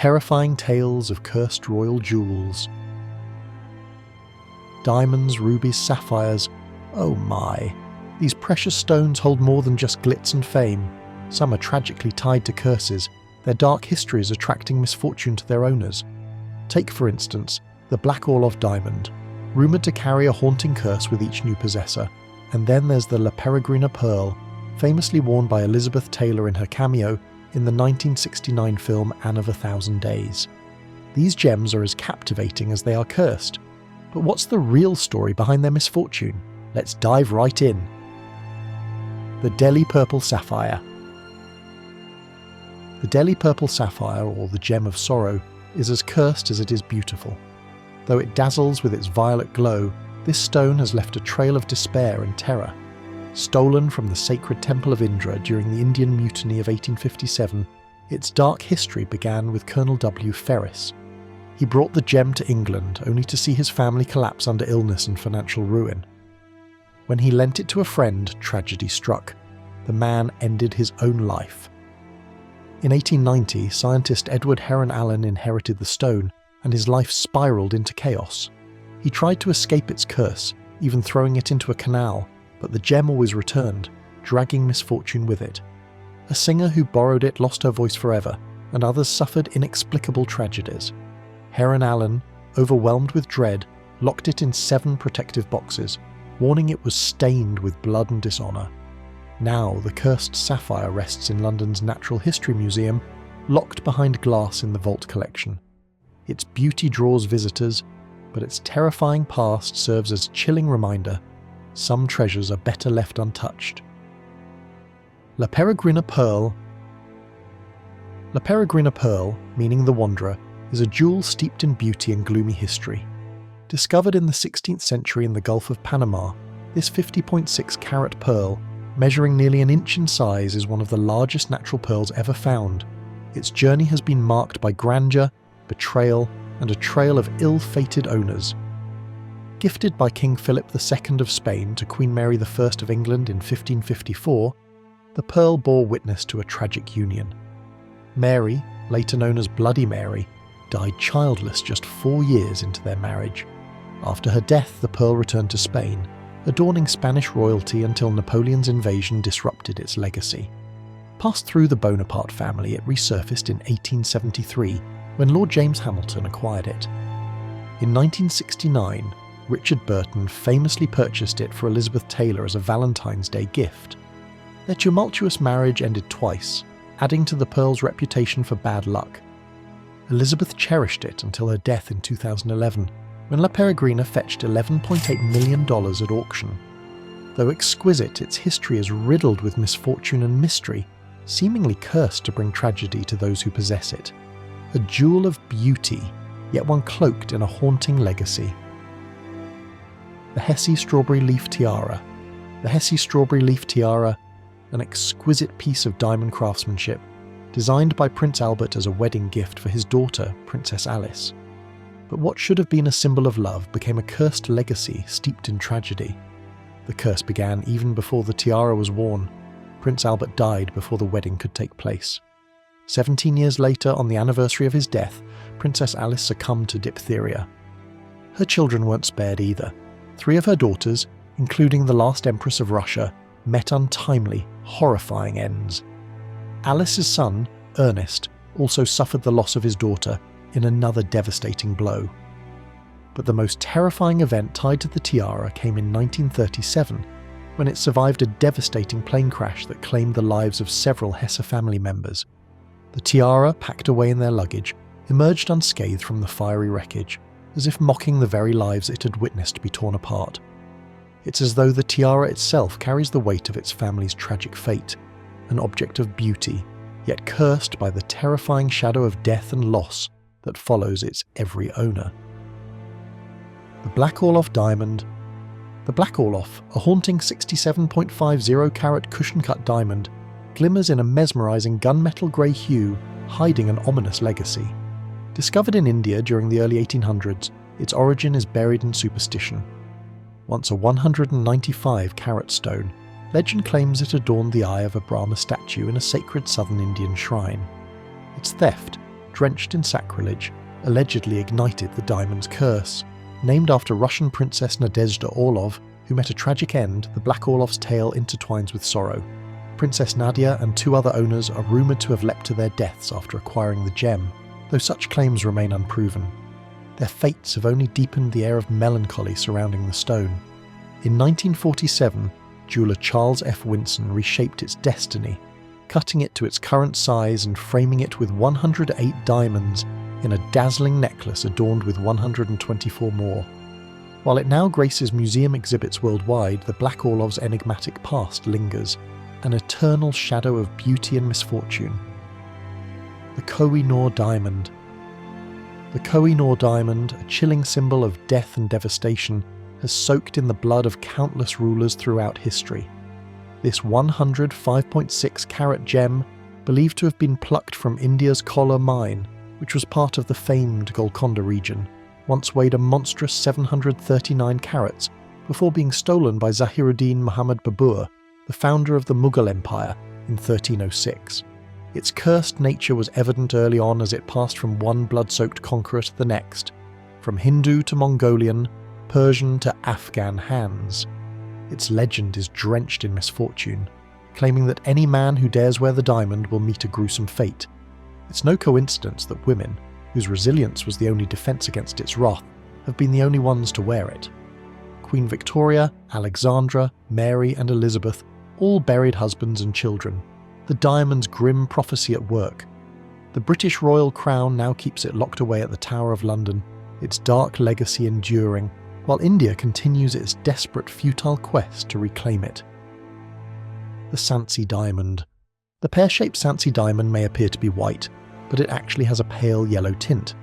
terrifying tales of cursed royal jewels. Diamonds, rubies, sapphires, oh my. These precious stones hold more than just glitz and fame. Some are tragically tied to curses, their dark histories attracting misfortune to their owners. Take, for instance, the Black Orlov Diamond, rumoured to carry a haunting curse with each new possessor. And then there's the Peregrina Pearl, famously worn by Elizabeth Taylor in her cameo in the 1969 film Anne of a Thousand Days. These gems are as captivating as they are cursed. But what's the real story behind their misfortune? Let's dive right in. The Delhi Purple Sapphire. The Delhi Purple Sapphire, or the Gem of Sorrow, is as cursed as it is beautiful. Though it dazzles with its violet glow, this stone has left a trail of despair and terror. Stolen from the sacred temple of Indra during the Indian Mutiny of 1857, its dark history began with Colonel W. Ferris. He brought the gem to England only to see his family collapse under illness and financial ruin. When he lent it to a friend, tragedy struck. The man ended his own life. In 1890, scientist Edward Heron Allen inherited the stone, and his life spiralled into chaos. He tried to escape its curse, even throwing it into a canal, but the gem always returned, dragging misfortune with it. A singer who borrowed it lost her voice forever, and others suffered inexplicable tragedies. Heron Allen, overwhelmed with dread, locked it in 7 protective boxes, warning it was stained with blood and dishonour. Now the cursed sapphire rests in London's Natural History Museum, locked behind glass in the vault collection. Its beauty draws visitors, but its terrifying past serves as a chilling reminder: some treasures are better left untouched. La Peregrina Pearl. La Peregrina Pearl, meaning the Wanderer, is a jewel steeped in beauty and gloomy history. Discovered in the 16th century in the Gulf of Panama, this 50.6 carat pearl, measuring nearly an inch in size, is one of the largest natural pearls ever found. Its journey has been marked by grandeur, betrayal, and a trail of ill-fated owners. Gifted by King Philip II of Spain to Queen Mary I of England in 1554, the pearl bore witness to a tragic union. Mary, later known as Bloody Mary, died childless just 4 years into their marriage. After her death, the pearl returned to Spain, adorning Spanish royalty until Napoleon's invasion disrupted its legacy. Passed through the Bonaparte family, it resurfaced in 1873 when Lord James Hamilton acquired it. In 1969, Richard Burton famously purchased it for Elizabeth Taylor as a Valentine's Day gift. Their tumultuous marriage ended twice, adding to the pearl's reputation for bad luck. Elizabeth cherished it until her death in 2011, when La Peregrina fetched $11.8 million at auction. Though exquisite, its history is riddled with misfortune and mystery, seemingly cursed to bring tragedy to those who possess it. A jewel of beauty, yet one cloaked in a haunting legacy. The Hesse Strawberry Leaf Tiara. The Hesse Strawberry Leaf Tiara, an exquisite piece of diamond craftsmanship, designed by Prince Albert as a wedding gift for his daughter, Princess Alice. But what should have been a symbol of love became a cursed legacy steeped in tragedy. The curse began even before the tiara was worn. Prince Albert died before the wedding could take place. 17 years later, on the anniversary of his death, Princess Alice succumbed to diphtheria. Her children weren't spared either. 3 of her daughters, including the last Empress of Russia, met untimely, horrifying ends. Alice's son, Ernest, also suffered the loss of his daughter in another devastating blow. But the most terrifying event tied to the tiara came in 1937, when it survived a devastating plane crash that claimed the lives of several Hesse family members. The tiara, packed away in their luggage, emerged unscathed from the fiery wreckage, as if mocking the very lives it had witnessed be torn apart. It's as though the tiara itself carries the weight of its family's tragic fate, an object of beauty, yet cursed by the terrifying shadow of death and loss that follows its every owner. The Black Orlov Diamond. The Black Orlov, a haunting 67.50 carat cushion-cut diamond, glimmers in a mesmerising gunmetal grey hue, hiding an ominous legacy. Discovered in India during the early 1800s, its origin is buried in superstition. Once a 195 carat stone, legend claims it adorned the eye of a Brahma statue in a sacred southern Indian shrine. Its theft, drenched in sacrilege, allegedly ignited the diamond's curse. Named after Russian Princess Nadezhda Orlov, who met a tragic end, the Black Orlov's tale intertwines with sorrow. Princess Nadia and 2 other owners are rumoured to have leapt to their deaths after acquiring the gem, though such claims remain unproven. Their fates have only deepened the air of melancholy surrounding the stone. In 1947, jeweller Charles F. Winson reshaped its destiny, cutting it to its current size and framing it with 108 diamonds in a dazzling necklace adorned with 124 more. While it now graces museum exhibits worldwide, the Black Orlov's enigmatic past lingers, an eternal shadow of beauty and misfortune. The Koh-i-Noor Diamond. The Koh-i-Noor Diamond, a chilling symbol of death and devastation, has soaked in the blood of countless rulers throughout history. This 100 5.6 carat gem, believed to have been plucked from India's Kolar mine, which was part of the famed Golconda region, once weighed a monstrous 739 carats before being stolen by Zahiruddin Muhammad Babur, the founder of the Mughal Empire, in 1306. Its cursed nature was evident early on as it passed from one blood-soaked conqueror to the next, from Hindu to Mongolian, Persian to Afghan hands. Its legend is drenched in misfortune, claiming that any man who dares wear the diamond will meet a gruesome fate. It's no coincidence that women, whose resilience was the only defence against its wrath, have been the only ones to wear it. Queen Victoria, Alexandra, Mary and Elizabeth all buried husbands and children, the diamond's grim prophecy at work. The British royal crown now keeps it locked away at the Tower of London, its dark legacy enduring, while India continues its desperate, futile quest to reclaim it. The Sancy Diamond. The pear-shaped Sancy diamond may appear to be white, but it actually has a pale yellow tint.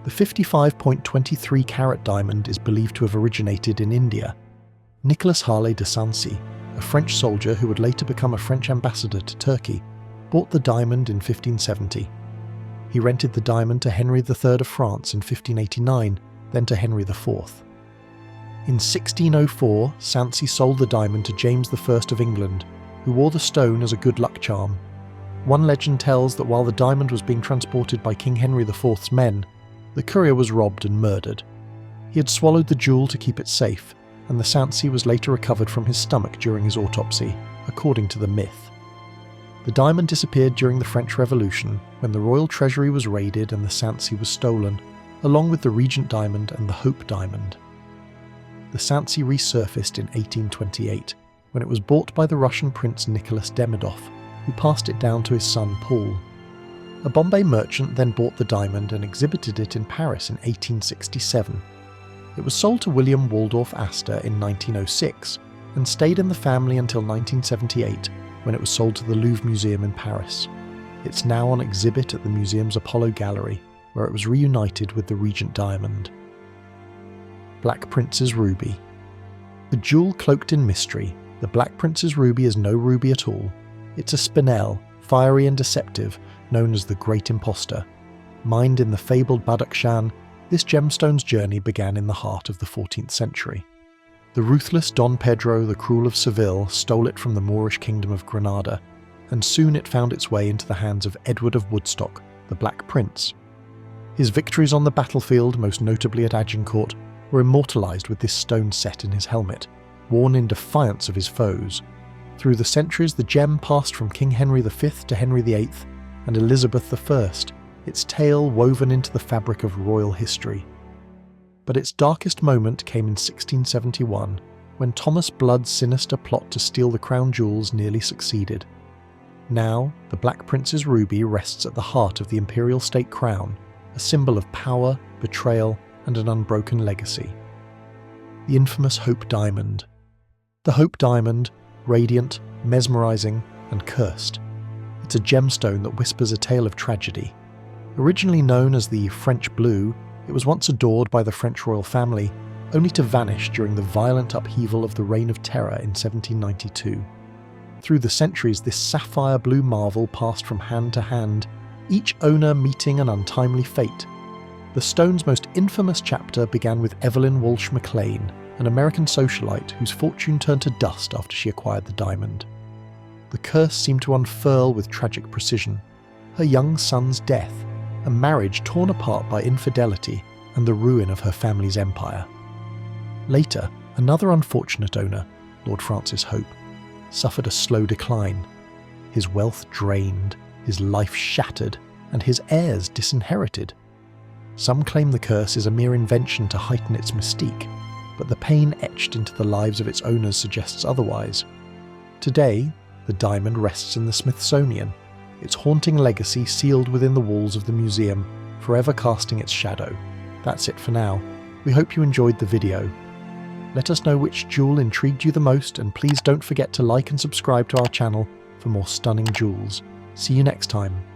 The 55.23 carat diamond is believed to have originated in India. Nicolas Harlay de Sancy, a French soldier who would later become a French ambassador to Turkey, bought the diamond in 1570. He rented the diamond to Henry III of France in 1589, then to Henry IV. In 1604, Sancy sold the diamond to James I of England, who wore the stone as a good luck charm. One legend tells that while the diamond was being transported by King Henry IV's men, the courier was robbed and murdered. He had swallowed the jewel to keep it safe, and the Sancy was later recovered from his stomach during his autopsy, according to the myth. The diamond disappeared during the French Revolution, when the royal treasury was raided and the Sancy was stolen, along with the Regent diamond and the Hope diamond. The Sancy resurfaced in 1828, when it was bought by the Russian Prince Nicholas Demidov, who passed it down to his son Paul. A Bombay merchant then bought the diamond and exhibited it in Paris in 1867. It was sold to William Waldorf Astor in 1906, and stayed in the family until 1978, when it was sold to the Louvre Museum in Paris. It's now on exhibit at the museum's Apollo Gallery, where it was reunited with the Regent diamond. Black Prince's Ruby. The jewel cloaked in mystery, the Black Prince's Ruby is no ruby at all. It's a spinel, fiery and deceptive, known as the Great Impostor. Mined in the fabled Badakhshan, this gemstone's journey began in the heart of the 14th century. The ruthless Don Pedro the Cruel of Seville stole it from the Moorish kingdom of Granada, and soon it found its way into the hands of Edward of Woodstock, the Black Prince. His victories on the battlefield, most notably at Agincourt, were immortalised with this stone set in his helmet, worn in defiance of his foes. Through the centuries, the gem passed from King Henry V to Henry VIII and Elizabeth I, its tale woven into the fabric of royal history. But its darkest moment came in 1671, when Thomas Blood's sinister plot to steal the crown jewels nearly succeeded. Now, the Black Prince's ruby rests at the heart of the imperial state crown, a symbol of power, betrayal, and an unbroken legacy. The infamous Hope Diamond. The Hope Diamond, radiant, mesmerising, and cursed. It's a gemstone that whispers a tale of tragedy. Originally known as the French Blue, it was once adored by the French royal family, only to vanish during the violent upheaval of the Reign of Terror in 1792. Through the centuries, this sapphire-blue marvel passed from hand to hand, each owner meeting an untimely fate. The stone's most infamous chapter began with Evelyn Walsh McLean, an American socialite whose fortune turned to dust after she acquired the diamond. The curse seemed to unfurl with tragic precision. Her young son's death, a marriage torn apart by infidelity and the ruin of her family's empire. Later, another unfortunate owner, Lord Francis Hope, suffered a slow decline. His wealth drained, his life shattered, and his heirs disinherited. Some claim the curse is a mere invention to heighten its mystique, but the pain etched into the lives of its owners suggests otherwise. Today, the diamond rests in the Smithsonian, its haunting legacy sealed within the walls of the museum, forever casting its shadow. That's it for now. We hope you enjoyed the video. Let us know which jewel intrigued you the most, and please don't forget to like and subscribe to our channel for more stunning jewels. See you next time.